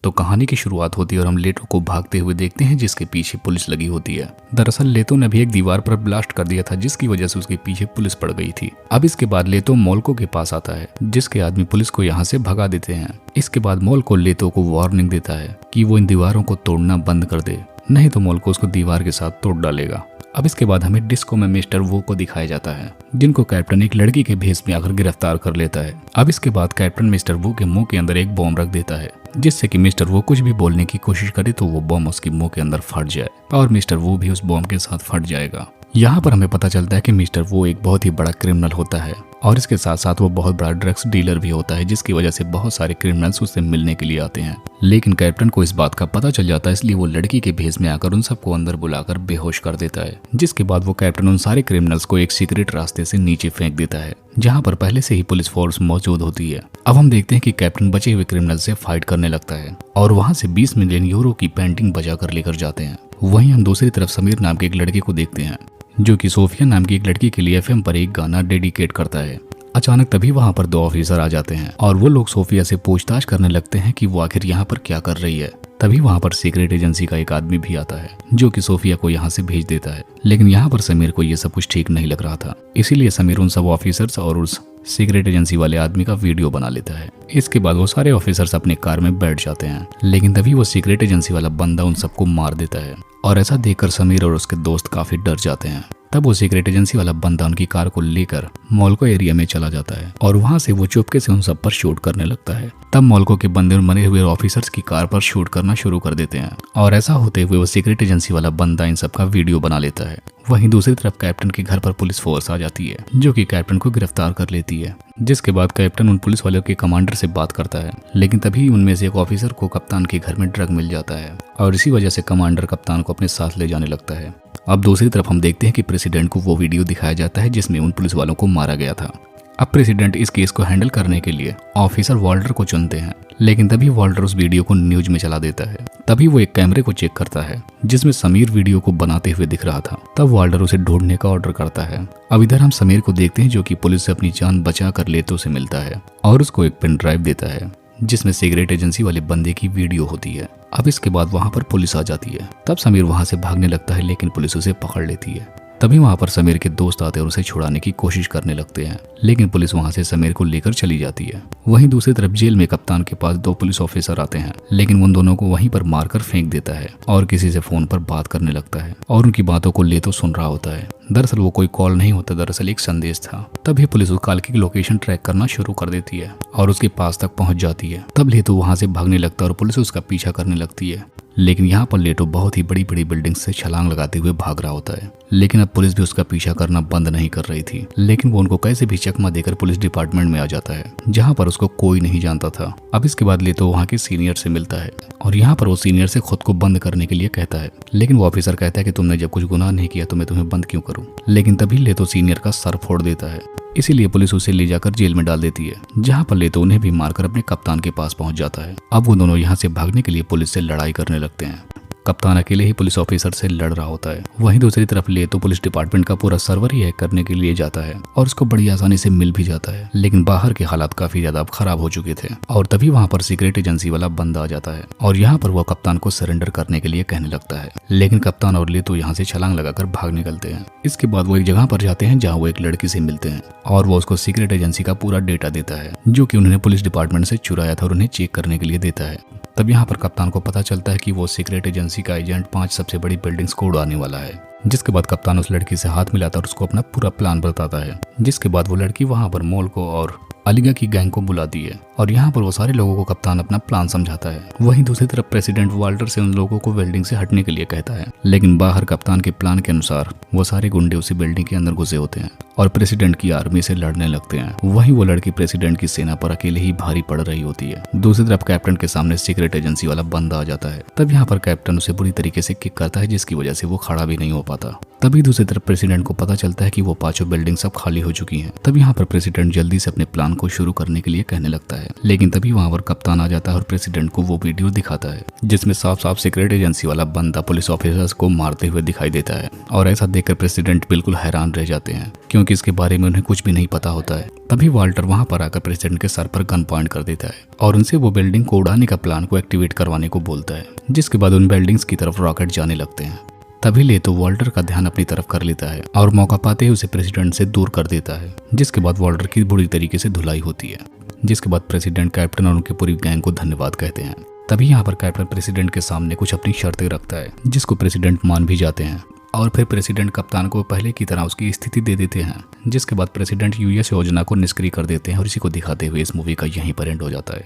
तो कहानी की शुरुआत होती है और हम लेतो को भागते हुए देखते हैं जिसके पीछे पुलिस लगी होती है। दरअसल लेतो ने भी एक दीवार पर ब्लास्ट कर दिया था जिसकी वजह से उसके पीछे पुलिस पड़ गई थी। अब इसके बाद लेतो मोल्को के पास आता है जिसके आदमी पुलिस को यहाँ से भगा देते हैं। इसके बाद मोल्को लेतो को वार्निंग देता है कि वो इन दीवारों को तोड़ना बंद कर दे, नहीं तो मोल्को उसको दीवार के साथ तोड़ डालेगा। अब इसके बाद हमें डिस्को में मिस्टर वो को दिखाया जाता है जिनको कैप्टन एक लड़की के भेष में आकर गिरफ्तार कर लेता है। अब इसके बाद कैप्टन मिस्टर वो के मुंह के अंदर एक बॉम्ब रख देता है जिससे कि मिस्टर वो कुछ भी बोलने की कोशिश करे तो वो बॉम्ब उसके मुंह के अंदर फट जाए और मिस्टर वो भी उस बॉम्ब के साथ फट जाएगा। यहाँ पर हमें पता चलता है कि मिस्टर वो एक बहुत ही बड़ा क्रिमिनल होता है और इसके साथ साथ वो बहुत बड़ा ड्रग्स डीलर भी होता है जिसकी वजह से बहुत सारे क्रिमिनल्स उससे मिलने के लिए आते हैं। लेकिन कैप्टन को इस बात का पता चल जाता है, इसलिए वो लड़की के भेष में आकर उन सबको अंदर बुलाकर बेहोश कर देता है। जिसके बाद वो कैप्टन उन सारे क्रिमिनल्स को एक सीक्रेट रास्ते से नीचे फेंक देता है जहाँ पर पहले से ही पुलिस फोर्स मौजूद होती है। अब हम देखते हैं कि कैप्टन बचे हुए क्रिमिनल से फाइट करने लगता है और वहाँ से 20 मिलियन यूरो की पेंटिंग बचा कर लेकर जाते हैं। वहीं हम दूसरी तरफ समीर नाम के एक लड़के को देखते हैं जो कि सोफिया नाम की एक लड़की के लिए FM पर एक गाना डेडिकेट करता है। अचानक तभी वहां पर 2 ऑफिसर आ जाते हैं और वो लोग सोफिया से पूछताछ करने लगते हैं कि वो आखिर यहाँ पर क्या कर रही है। तभी वहां पर सीक्रेट एजेंसी का एक आदमी भी आता है जो कि सोफिया को यहाँ से भेज देता है। लेकिन यहाँ पर समीर को ये सब कुछ ठीक नहीं लग रहा था, इसीलिए समीर उन सब ऑफिसर्स और उस सीक्रेट एजेंसी वाले आदमी का वीडियो बना लेता है। इसके बाद वो सारे ऑफिसर्स अपने कार में बैठ जाते हैं, लेकिन तभी वो सीक्रेट एजेंसी वाला बंदा उन सबको मार देता है और ऐसा देखकर समीर और उसके दोस्त काफी डर जाते हैं। तब वो सीक्रेट एजेंसी वाला बंदा उनकी कार को लेकर मोल्को एरिया में चला जाता है और वहां से वो चुपके से उन सब पर शूट करने लगता है। तब मोल्को के बंदे उन मरे हुए ऑफिसर्स की कार पर शूट करना शुरू कर देते हैं और ऐसा होते हुए वो सीक्रेट एजेंसी वाला बंदा इन सब का वीडियो बना लेता है। वहीं दूसरी तरफ कैप्टन के घर पर पुलिस फोर्स आ जाती है जो कि कैप्टन को गिरफ्तार कर लेती है। जिसके बाद कैप्टन उन पुलिस वालों के कमांडर से बात करता है, लेकिन तभी उनमें से एक ऑफिसर को कप्तान के घर में ड्रग मिल जाता है और इसी वजह से कमांडर कप्तान को अपने साथ ले जाने लगता है। अब दूसरी तरफ हम देखते हैं कि प्रेसिडेंट को वो वीडियो दिखाया जाता है जिसमें उन पुलिस वालों को मारा गया था। अब प्रेसिडेंट इस केस को हैंडल करने के लिए ऑफिसर वॉल्टर को चुनते हैं, लेकिन तभी वॉल्टर उस वीडियो को न्यूज में चला देता है। तभी वो एक कैमरे को चेक करता है जिसमें समीर वीडियो को बनाते हुए दिख रहा था। तब वॉल्टर उसे ढूंढने का ऑर्डर करता है। अब इधर हम समीर को देखते हैं जो कि पुलिस से अपनी जान बचा कर लेतो से मिलता है और उसको एक पेन ड्राइव देता है जिसमें सीक्रेट एजेंसी वाले बंदे की वीडियो होती है। अब इसके बाद वहां पर पुलिस आ जाती है। तब समीर वहां से भागने लगता है, लेकिन पुलिस उसे पकड़ लेती है। तभी वहां पर समीर के दोस्त आते और उसे छुड़ाने की कोशिश करने लगते हैं, लेकिन पुलिस वहां से समीर को लेकर चली जाती है। वहीं दूसरी तरफ जेल में कप्तान के पास 2 पुलिस ऑफिसर आते हैं, लेकिन उन दोनों को वहीं पर मारकर फेंक देता है और किसी से फोन पर बात करने लगता है और उनकी बातों को लेतो सुन रहा होता है। दरअसल वो कोई कॉल नहीं होता, दरअसल एक संदेश था। तभी पुलिस उस कॉल की लोकेशन ट्रैक करना शुरू कर देती है और उसके पास तक पहुंच जाती है। तब लेतो वहां से भागने लगता है और पुलिस उसका पीछा करने लगती है, लेकिन यहाँ पर लेतो बहुत ही बड़ी बड़ी बिल्डिंग से छलांग लगाते हुए भाग रहा होता है। लेकिन अब पुलिस भी उसका पीछा करना बंद नहीं कर रही थी, लेकिन वो उनको कैसे भी चकमा देकर पुलिस डिपार्टमेंट में आ जाता है जहाँ पर उसको कोई नहीं जानता था। अब इसके बाद लेतो वहाँ के सीनियर से मिलता है और यहाँ पर वो सीनियर से खुद को बंद करने के लिए कहता है, लेकिन वो ऑफिसर कहता है कि तुमने जब कुछ गुनाह नहीं किया तो मैं तुम्हें बंद क्यों करूँ। लेकिन तभी लेतो सीनियर का सर फोड़ देता है, इसीलिए पुलिस उसे ले जाकर जेल में डाल देती है, जहाँ पर लेतो उन्हें भी मारकर अपने कप्तान के पास पहुंच जाता है। अब वो दोनों यहाँ से भागने के लिए पुलिस से लड़ाई करने लगते हैं। कप्तान अकेले ही पुलिस ऑफिसर से लड़ रहा होता है। वहीं दूसरी तरफ लेतो पुलिस डिपार्टमेंट का पूरा सर्वर ही हैक करने के लिए जाता है और उसको बड़ी आसानी से मिल भी जाता है, लेकिन बाहर के हालात काफी ज्यादा खराब हो चुके थे और तभी वहां पर सीक्रेट एजेंसी वाला बंदा आ जाता है और यहाँ पर वो कप्तान को सरेंडर करने के लिए कहने लगता है, लेकिन कप्तान और लेतो यहाँ से छलांग लगाकर भाग निकलते हैं। इसके बाद वो एक जगह पर जाते हैं जहाँ वो एक लड़की से मिलते हैं और वो उसको सीक्रेट एजेंसी का पूरा डेटा देता है जो कि उन्होंने पुलिस डिपार्टमेंट से चुराया था और उन्हें चेक करने के लिए देता है। तब यहाँ पर कप्तान को पता चलता है कि वो सीक्रेट एजेंसी का एजेंट 5 सबसे बड़ी बिल्डिंग्स को उड़ाने वाला है। जिसके बाद कप्तान उस लड़की से हाथ मिलाता है और उसको अपना पूरा प्लान बताता है। जिसके बाद वो लड़की वहां पर मोल्को और अलिगा की गैंग को बुलाती है और यहाँ पर वो सारे लोगों को कप्तान अपना प्लान समझाता है। वहीं दूसरी तरफ प्रेसिडेंट वाल्टर से उन लोगों को बिल्डिंग से हटने के लिए कहता है, लेकिन बाहर कप्तान के प्लान के अनुसार वो सारे गुंडे उसी बिल्डिंग के अंदर घुसे होते हैं और प्रेसिडेंट की आर्मी से लड़ने लगते हैं। वहीं वो लड़की प्रेसिडेंट की सेना पर अकेले ही भारी पड़ रही होती है। दूसरी तरफ कैप्टन के सामने सीक्रेट एजेंसी वाला बंदा आ जाता है। तब यहाँ पर कैप्टन उसे बुरी तरीके से किक करता है जिसकी वजह से वो खड़ा भी नहीं हो पाता तभी दूसरी तरफ प्रेसिडेंट को पता चलता है कि वो पांचों बिल्डिंग सब खाली हो चुकी हैं। तभी यहाँ पर प्रेसिडेंट जल्दी से अपने प्लान को शुरू करने के लिए कहने लगता है, लेकिन तभी वहाँ पर कप्तान आ जाता है और प्रेसिडेंट को वो वीडियो दिखाता है जिसमें साफ साफ सीक्रेट एजेंसी वाला बंदा पुलिस ऑफिसर्स को मारते हुए दिखाई देता है। और ऐसा देखकर प्रेसिडेंट बिल्कुल हैरान रह जाते हैं क्योंकि इसके बारे में उन्हें कुछ भी नहीं पता होता है। तभी वाल्टर वहाँ पर आकर प्रेसिडेंट के सर पर गन पॉइंट कर देता है और उनसे वो बिल्डिंग को उड़ाने का प्लान को एक्टिवेट करवाने को बोलता है, जिसके बाद उन बिल्डिंग्स की तरफ रॉकेट जाने लगते हैं। तभी लेतो वॉल्टर का ध्यान अपनी तरफ कर लेता है और मौका पाते ही उसे प्रेसिडेंट से दूर कर देता है, जिसके बाद वॉल्टर की बुरी तरीके से धुलाई होती है। जिसके बाद प्रेसिडेंट कैप्टन और उनकी पूरी गैंग को धन्यवाद कहते हैं। तभी यहाँ पर कैप्टन प्रेसिडेंट के सामने कुछ अपनी शर्तें रखता है जिसको प्रेसिडेंट मान भी जाते हैं और फिर प्रेसिडेंट कप्तान को पहले की तरह उसकी स्थिति दे देते हैं। जिसके बाद प्रेसिडेंट यूएस योजना को निष्क्रिय कर देते हैं और इसी को दिखाते हुए इस मूवी का यहीं पर एंड हो जाता है।